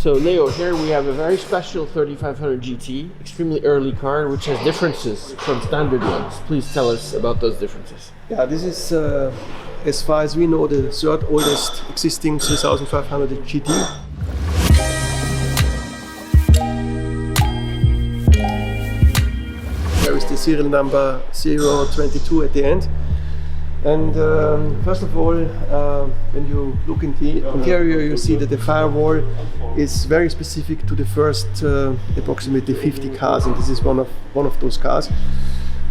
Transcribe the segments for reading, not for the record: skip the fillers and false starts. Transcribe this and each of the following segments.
So Leo, here we have a very special 3500 GT, extremely early car, which has differences from standard ones. Please tell us about those differences. Yeah, this is, as far as we know, the third oldest existing 3500 GT. There is the serial number 022 at the end. And first of all, when you look in the interior, you see that the firewall is very specific to the first approximately 50 cars, and this is one of those cars.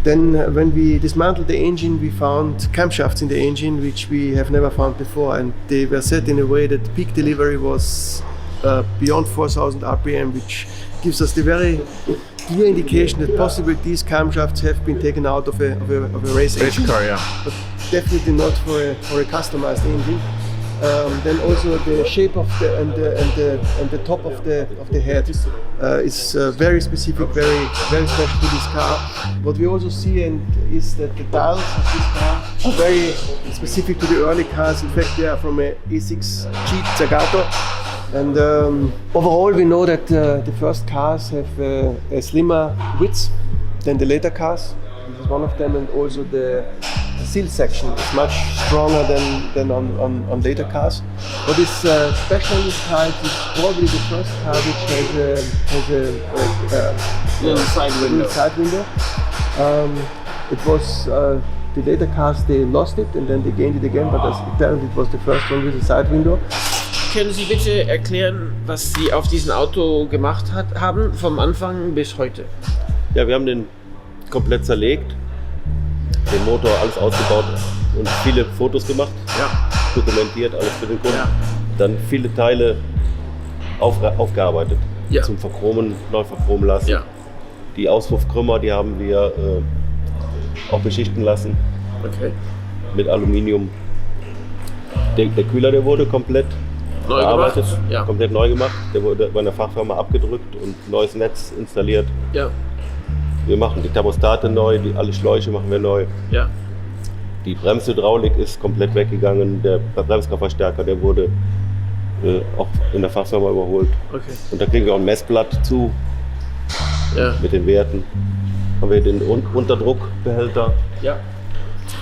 Then when we dismantled the engine, we found camshafts in the engine which we have never found before, and they were set in a way that peak delivery was beyond 4,000 RPM, which gives us the very clear indication that possibly these camshafts have been taken out of a race engine. car, yeah. But definitely not for a customized engine. Then also the shape of the top of the head is very specific, very special to this car. What we also see is that the dials of this car are very specific to the early cars. In fact, they are from a E6G Zagato. And overall, we know that the first cars have a slimmer width than the later cars. This is one of them, and also the seal section is much stronger than on later cars. What is special in this car is probably the first car which has a Little side window. It was the later cars, they lost it and then they gained it again, but apparently it was the first one with a side window. Können Sie bitte erklären, was Sie auf diesem Auto gemacht haben, vom Anfang bis heute? Ja, wir haben den komplett zerlegt, den Motor alles ausgebaut und viele Fotos gemacht, dokumentiert, alles für den Kunden. Ja. Dann viele Teile aufgearbeitet, Ja. zum Verchromen, neu verchromen lassen. Ja. Die Auspuffkrümmer, die haben wir auch beschichten lassen Okay. mit Aluminium. Der Kühler, der wurde komplett Neu bearbeitet, gemacht? Ja. komplett neu gemacht. Der wurde bei einer Fachfirma abgedrückt und neues Netz installiert. Ja. Wir machen die Thermostate neu, alle Schläuche machen wir neu. Ja. Die Bremshydraulik ist komplett weggegangen. Der Bremskraftverstärker, der wurde auch in der Fachfirma überholt. Okay. Und da kriegen wir auch ein Messblatt zu Ja. mit den Werten. Haben wir den Unterdruckbehälter Ja.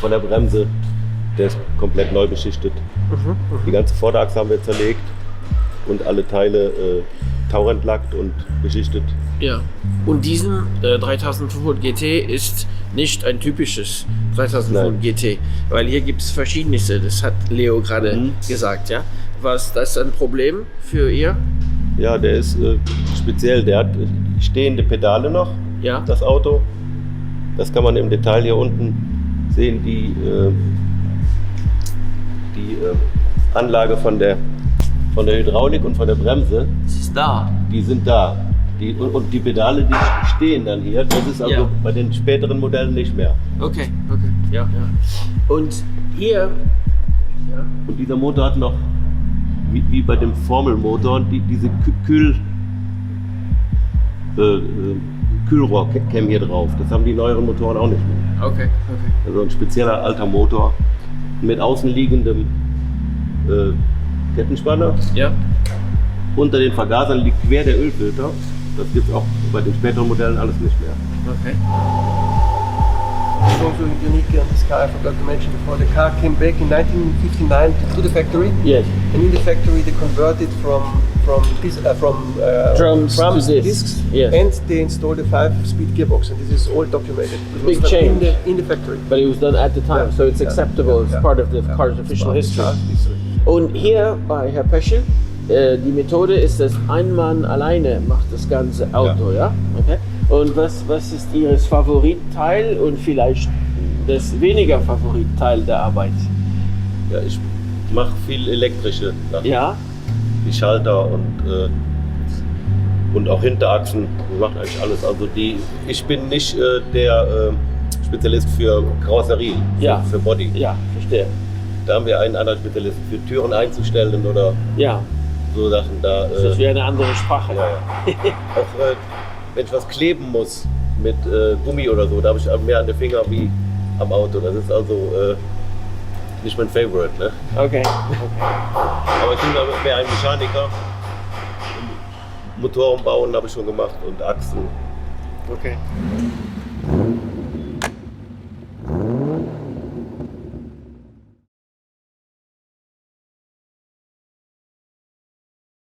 von der Bremse, der ist komplett neu beschichtet. Die ganze Vorderachse haben wir zerlegt und alle Teile tauentlackt und beschichtet. Ja. Und diesen 3500 GT ist nicht ein typisches 3500 GT, weil hier gibt es verschiedenste, das hat Leo gerade gesagt, ja. Was das ist ein Problem für ihr? Ja, der ist speziell, der hat stehende Pedale noch, Ja. das Auto. Das kann man im Detail hier unten sehen, die Anlage von der Hydraulik und von der Bremse, Es ist da. die sind da. Und die Pedale, die stehen dann hier. Das ist also Ja. bei den späteren Modellen nicht mehr. Okay, okay. Ja, ja. Und hier, ja. Und dieser Motor hat noch, wie bei dem Formelmotor, diese Kühlrohr kämen hier drauf. Das haben die neueren Motoren auch nicht mehr. Okay, okay. Also ein spezieller alter Motor mit außenliegendem Kettenspanner. Ja. Unter den Vergasern liegt quer der Ölfilter. Das gibt es auch bei den späteren Modellen alles nicht mehr. Okay. What's also unique on this car, I forgot to mention before, the car came back in 1959 to the factory. Yes. And in the factory they converted from Drums to discs. discs, Yes. and they installed a 5-speed gearbox, and this is all documented. It was Big done change. in the factory. But it was done at the time, Yeah. so it's Yeah. acceptable. It's Yeah. part of the Yeah. car's official Part of the history. car's history. Und hier bei Herr Peschel, die Methode ist, dass ein Mann alleine macht das ganze Auto, ja? Okay. Und was ist Ihres Favoritteil und vielleicht das weniger Favoritteil der Arbeit? Ja, ich mache viel elektrische Sachen. Ja? Die Schalter und auch Hinterachsen. Ich mache eigentlich alles. Also ich bin nicht der Spezialist für Karosserie, Ja. für Body. Ja, verstehe. Da haben wir einen anderen Spezialisten für Türen einzustellen oder Ja, so Sachen. Da, das ist wie eine andere Sprache. ja, ja. Auch wenn ich was kleben muss mit Gummi oder so, da habe ich mehr an den Finger wie am Auto. Das ist also nicht mein Favorite. Ne? Okay. Aber ich bin mehr ein Mechaniker. Motoren bauen habe ich schon gemacht und Achsen. Okay.